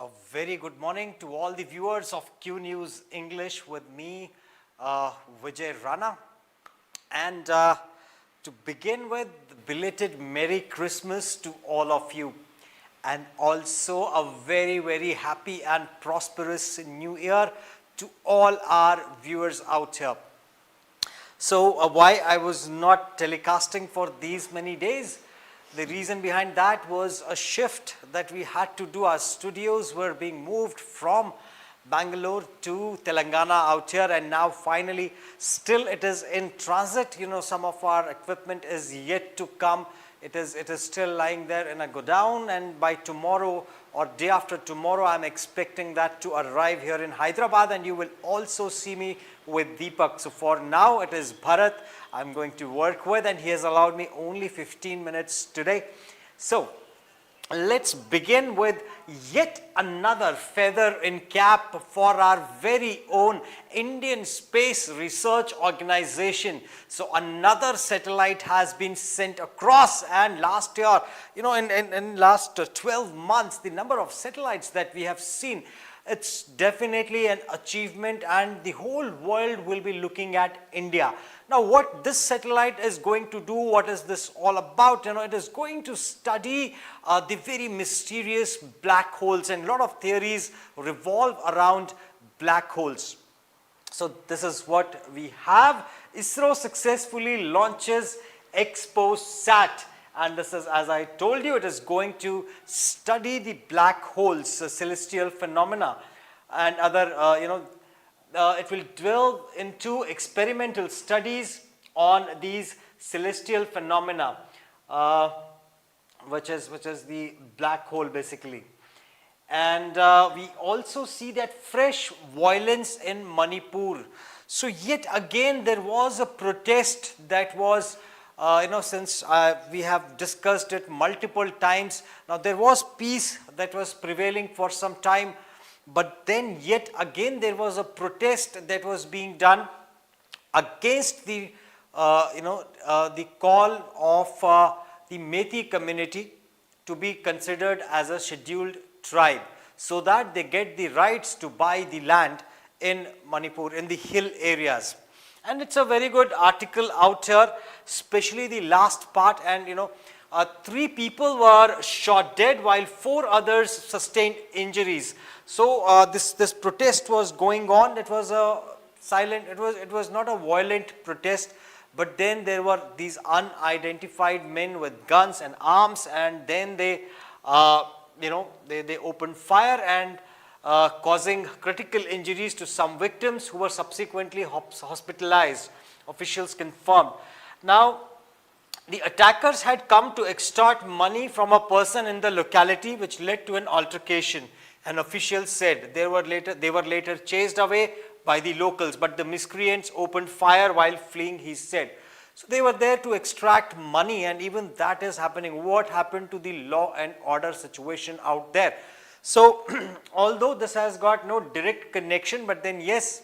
A very good morning to all the viewers of QNews English with me, Vijay Rana. And to begin with, belated Merry Christmas to all of you. And also a very, very happy and prosperous New Year to all our viewers out here. So why I was not telecasting for these many days? The reason behind that was a shift that we had to do. Our studios were being moved from Bangalore to Telangana out here, and now finally still it is in transit. You know, some of our equipment is yet to come. It is still lying there in a godown, and by tomorrow or day after tomorrow I'm expecting that to arrive here in Hyderabad, and you will also see me with Deepak. So for now it is Bharat I'm going to work with, and he has allowed me only 15 minutes today. So let's begin with yet another feather in cap for our very own Indian Space Research Organization. So another satellite has been sent across, and last year, you know, in last 12 months, the number of satellites that we have seen, it's definitely an achievement, and the whole world will be looking at India. Now, what this satellite is going to do, what is this all about? You know, it is going to study the very mysterious black holes, and a lot of theories revolve around black holes. So this is what we have. ISRO successfully launches XPOSat. And this is, as I told you, it is going to study the black holes, celestial phenomena, and other, it will delve into experimental studies on these celestial phenomena, which is the black hole basically. And we also see that fresh violence in Manipur. So yet again there was a protest that was since we have discussed it multiple times. Now there was peace that was prevailing for some time, but then yet again there was a protest that was being done against the the call of the Methi community to be considered as a scheduled tribe, so that they get the rights to buy the land in Manipur, in the hill areas. And it's a very good article out here, especially the last part. And 3 people were shot dead while 4 others sustained injuries. So this protest was going on. It was a silent, it was not a violent protest, but then there were these unidentified men with guns and arms, and then they they opened fire and causing critical injuries to some victims who were subsequently hospitalized, officials confirmed. Now, the attackers had come to extort money from a person in the locality, which led to an altercation. An official said they were later chased away by the locals, but the miscreants opened fire while fleeing, he said. So they were there to extract money, and even that is happening. What happened to the law and order situation out there? So although this has got no direct connection, but then yes,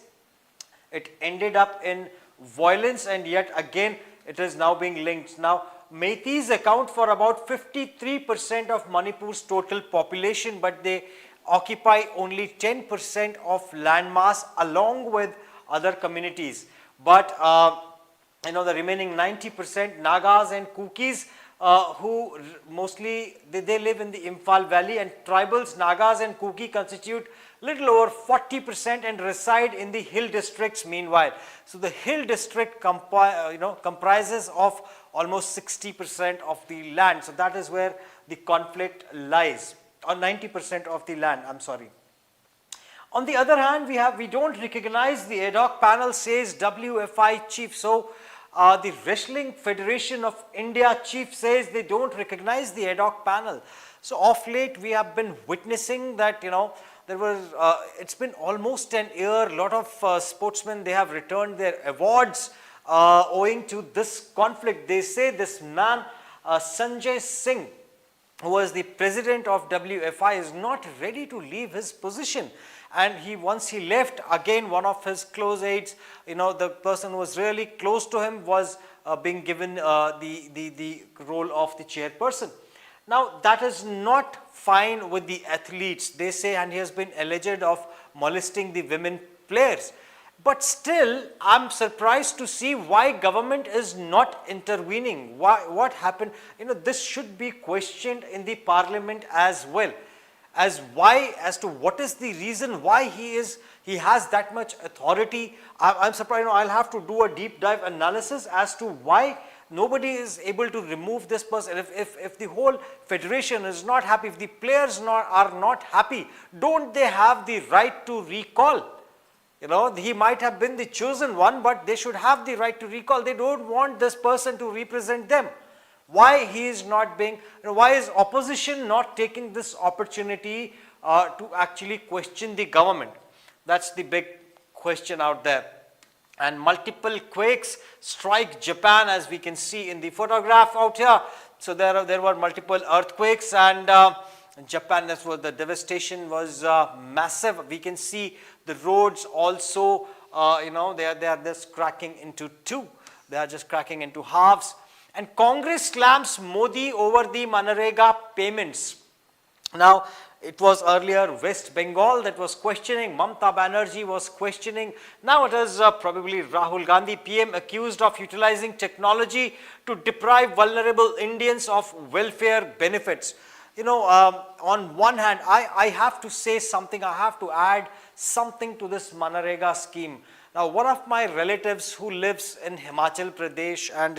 it ended up in violence, and yet again it is now being linked. Now Meithis account for about 53% of Manipur's total population, but they occupy only 10% of landmass along with other communities. But the remaining 90%, Nagas and Kukis, who mostly they live in the Imphal Valley, and tribals Nagas and Kuki constitute little over 40% and reside in the hill districts meanwhile. So the hill district comprises of almost 60% of the land. So that is where the conflict lies, or 90% of the land, I'm sorry. On the other hand, we don't recognize the ad hoc panel, says WFI chief. So the Wrestling Federation of India chief says they don't recognize the ad hoc panel. So of late we have been witnessing that there was it's been almost an year. A lot of sportsmen, they have returned their awards owing to this conflict. They say this man Sanjay Singh, who was the president of WFI, is not ready to leave his position. And once he left, again one of his close aides, the person who was really close to him, was being given the role of the chairperson. Now that is not fine with the athletes, they say, and he has been alleged of molesting the women players. But still, I'm surprised to see why government is not intervening. Why, what happened? This should be questioned in the parliament as well. As to what is the reason why he has that much authority. I'm surprised. I'll have to do a deep dive analysis as to why nobody is able to remove this person. If the whole federation is not happy, if the players are not happy, don't they have the right to recall? He might have been the chosen one, but they should have the right to recall. They don't want this person to represent them. Why he is not being, why is opposition not taking this opportunity to actually question the government? That's the big question out there. And multiple quakes strike Japan, as we can see in the photograph out here. So there were multiple earthquakes, and Japan, that's what the devastation was massive. We can see the roads also, they are just cracking into two. They are just cracking into halves. And Congress slams Modi over the Manrega payments. Now, it was earlier West Bengal that was questioning, Mamata Banerjee was questioning. Now it is probably Rahul Gandhi, PM, accused of utilizing technology to deprive vulnerable Indians of welfare benefits. On one hand, I have to say something, I have to add something to this Manrega scheme. Now, one of my relatives who lives in Himachal Pradesh, and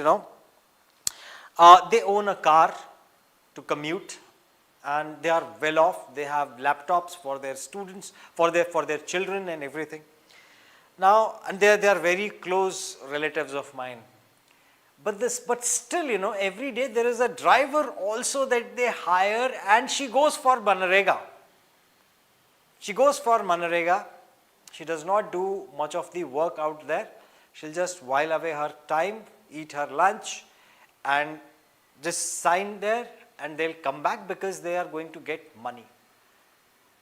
they own a car to commute, and they are well off. They have laptops for their students, for their children and everything. Now, and they are very close relatives of mine. But still, every day there is a driver also that they hire, and she goes for Manrega. She goes for Manrega. She does not do much of the work out there. She'll just while away her time, eat her lunch, and just sign there, and they'll come back because they are going to get money.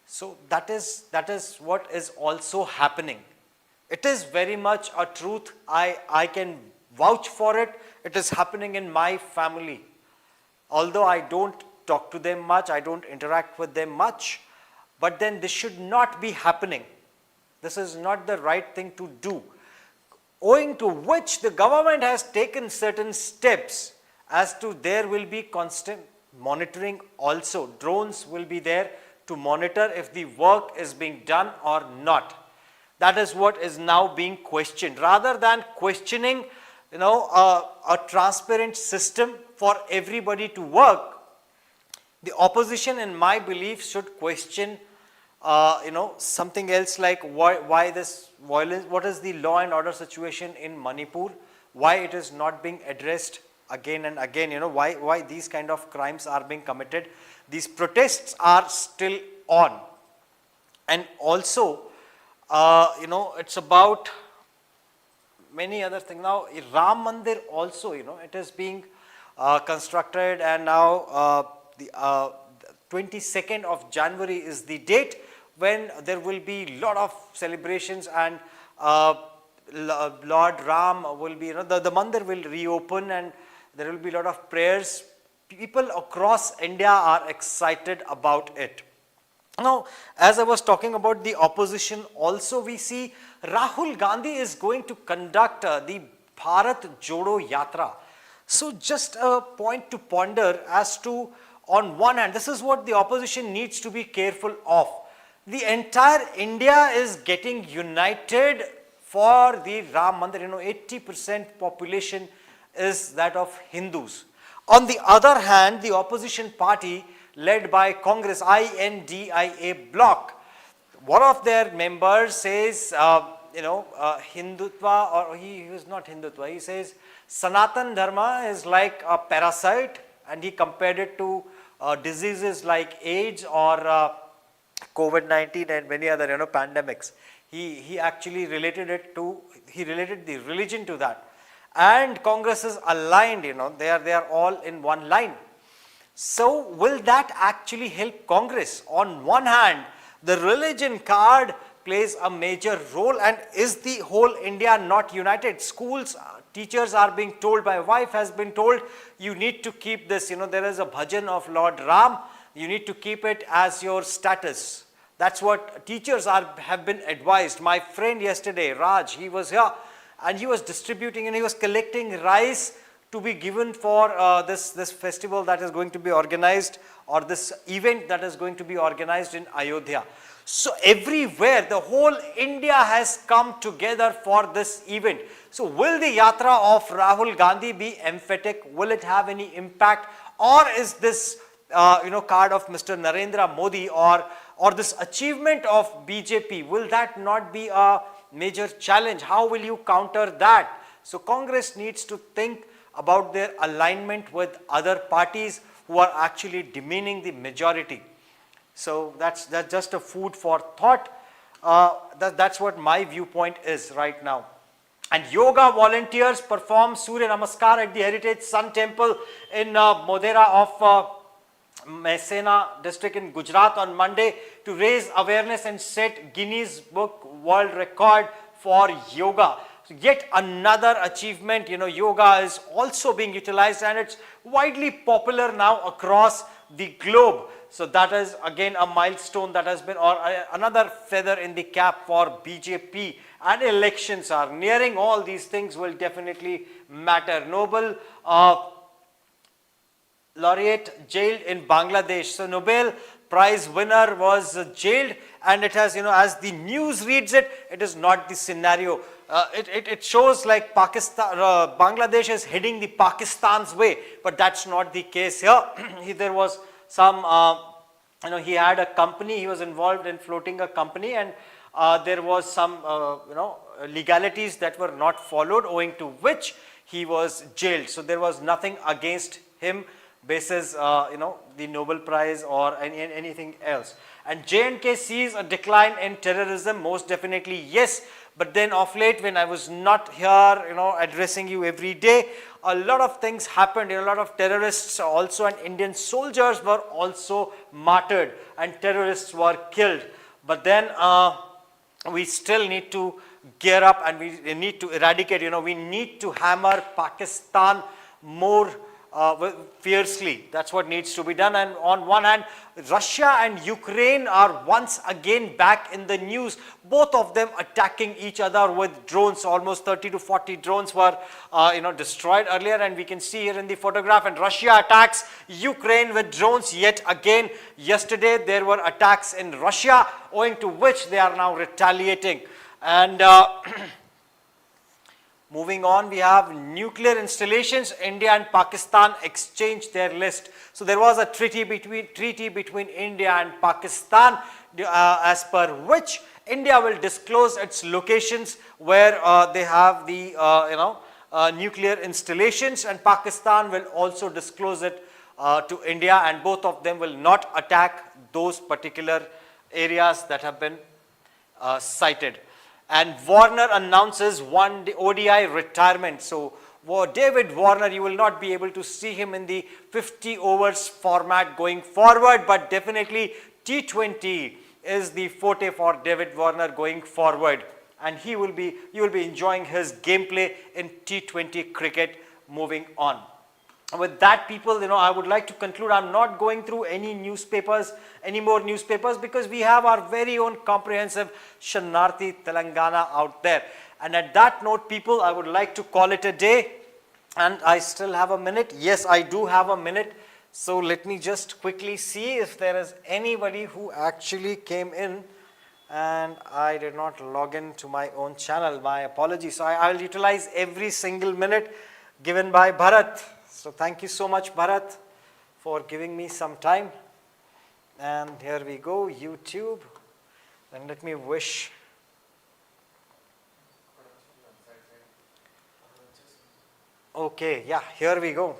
So that is what is also happening. It is very much a truth. I can vouch for it. It is happening in my family. Although I don't talk to them much, I don't interact with them much, but then this should not be happening. This is not the right thing to do. Owing to which the government has taken certain steps as to there will be constant monitoring also. Drones will be there to monitor if the work is being done or not. That is what is now being questioned. Rather than questioning a transparent system for everybody to work, the opposition, in my belief, should question something else, like why this violence, what is the law and order situation in Manipur, why it is not being addressed again and again, why these kind of crimes are being committed. These protests are still on. And also, it's about many other things. Now, Ram Mandir also, it is being constructed, and now the 22nd of January is the date when there will be lot of celebrations, and Lord Ram will be, the mandir will reopen, and there will be a lot of prayers. People across India are excited about it. Now, as I was talking about the opposition, also we see Rahul Gandhi is going to conduct the Bharat Jodo Yatra. So just a point to ponder as to, on one hand, this is what the opposition needs to be careful of. The entire India is getting united for the Ram Mandir. 80% population is that of Hindus. On the other hand, the opposition party led by Congress, INDIA bloc, one of their members says, Hindutva, or he is not Hindutva, he says Sanatan Dharma is like a parasite, and he compared it to diseases like AIDS or COVID-19 and many other pandemics. He actually related the religion to that. And Congress is aligned, they are all in one line. So will that actually help Congress? On one hand, the religion card plays a major role, and is the whole India not united? Schools teachers are being told, my wife has been told, you need to keep this, there is a bhajan of Lord Ram, you need to keep it as your status. That's what teachers have been advised. My friend yesterday, Raj, he was here and he was distributing and he was collecting rice to be given for this festival that is going to be organized, or this event that is going to be organized in Ayodhya. So everywhere, the whole India has come together for this event. So will the yatra of Rahul Gandhi be emphatic? Will it have any impact? Or is this card of Mr. Narendra Modi or this achievement of BJP, will that not be a major challenge? How will you counter that? So Congress needs to think about their alignment with other parties who are actually demeaning the majority. So that's just a food for thought. That's what my viewpoint is right now. And yoga volunteers perform Surya Namaskar at the Heritage Sun Temple in Modhera of Mehsana district in Gujarat on Monday to raise awareness and set Guinness Book World Record for yoga. So yet another achievement. Yoga is also being utilized and it's widely popular now across the globe. So that is again a milestone that has been, or another feather in the cap for BJP, and elections are nearing. All these things will definitely matter. Nobel laureate jailed in Bangladesh. So Nobel Prize winner was jailed, and it has, as the news reads it, it is not the scenario. It shows like Pakistan, Bangladesh is heading the Pakistan's way, but that's not the case here. There was some, he had a company, he was involved in floating a company, and there was some, legalities that were not followed, owing to which he was jailed. So there was nothing against him basis, the Nobel Prize or anything else. And J&K sees a decline in terrorism, most definitely yes. But then of late, when I was not here, addressing you every day, a lot of things happened. A lot of terrorists also, and Indian soldiers were also martyred and terrorists were killed. But then we still need to gear up and we need to eradicate, we need to hammer Pakistan more fiercely. That's what needs to be done. And on one hand, Russia and Ukraine are once again back in the news, both of them attacking each other with drones. Almost 30 to 40 drones were destroyed earlier, and we can see here in the photograph. And Russia attacks Ukraine with drones yet again. Yesterday there were attacks in Russia, owing to which they are now retaliating. And moving on, we have nuclear installations. India and Pakistan exchanged their list. So there was a treaty between India and Pakistan, as per which India will disclose its locations where they have the nuclear installations, and Pakistan will also disclose it to India, and both of them will not attack those particular areas that have been cited. And Warner announces one ODI retirement. So David Warner, you will not be able to see him in the 50 overs format going forward, but definitely T20 is the forte for David Warner going forward, and you will be enjoying his gameplay in T20 cricket moving on. With that, people, I would like to conclude. I'm not going through any more newspapers, because we have our very own comprehensive Shanarthi Telangana out there. And at that note, people, I would like to call it a day. And I still have a minute. Yes, I do have a minute. So let me just quickly see if there is anybody who actually came in, and I did not log in to my own channel. My apologies. So I'll utilize every single minute given by Bharat. So thank you so much, Bharat, for giving me some time. And here we go, YouTube. And let me wish. Okay, yeah, here we go.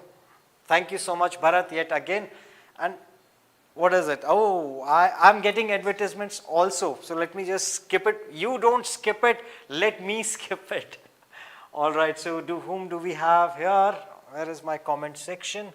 Thank you so much, Bharat, yet again. And what is it? Oh, I'm getting advertisements also. So let me just skip it. You don't skip it, let me skip it. All right, so whom do we have here? Where is my comment section?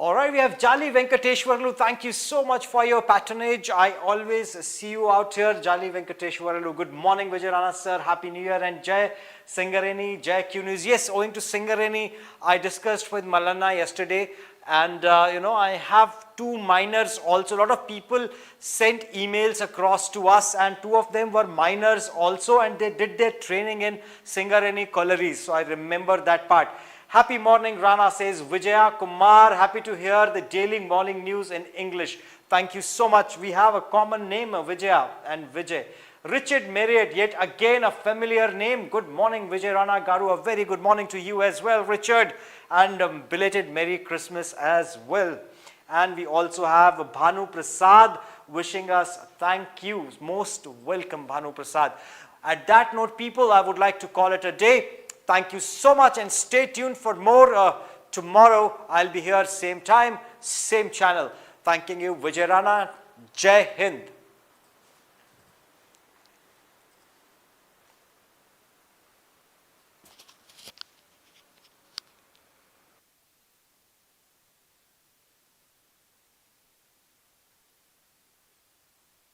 All right, we have Jali Venkateshwarlu. Thank you so much for your patronage. I always see you out here. Jali Venkateshwarlu. Good morning, Vijay Rana sir. Happy New Year. And Jai Singareni, Jai QNews. Yes, owing to Singareni, I discussed with Mallanna yesterday. And, I have two minors also. A lot of people sent emails across to us, and two of them were minors also, and they did their training in Singareni collieries. So I remember that part. Happy morning, Rana, says Vijaya Kumar. Happy to hear the daily morning news in English. Thank you so much. We have a common name, Vijaya and Vijay. Richard Marriott, yet again a familiar name. Good morning, Vijay Rana Garu. A very good morning to you as well, Richard. And belated Merry Christmas as well. And we also have Bhanu Prasad wishing us thank you. Most welcome, Bhanu Prasad. At that note, people, I would like to call it a day. Thank you so much and stay tuned for more. Tomorrow, I'll be here, same time, same channel. Thanking you, Vijay Rana. Jai Hind.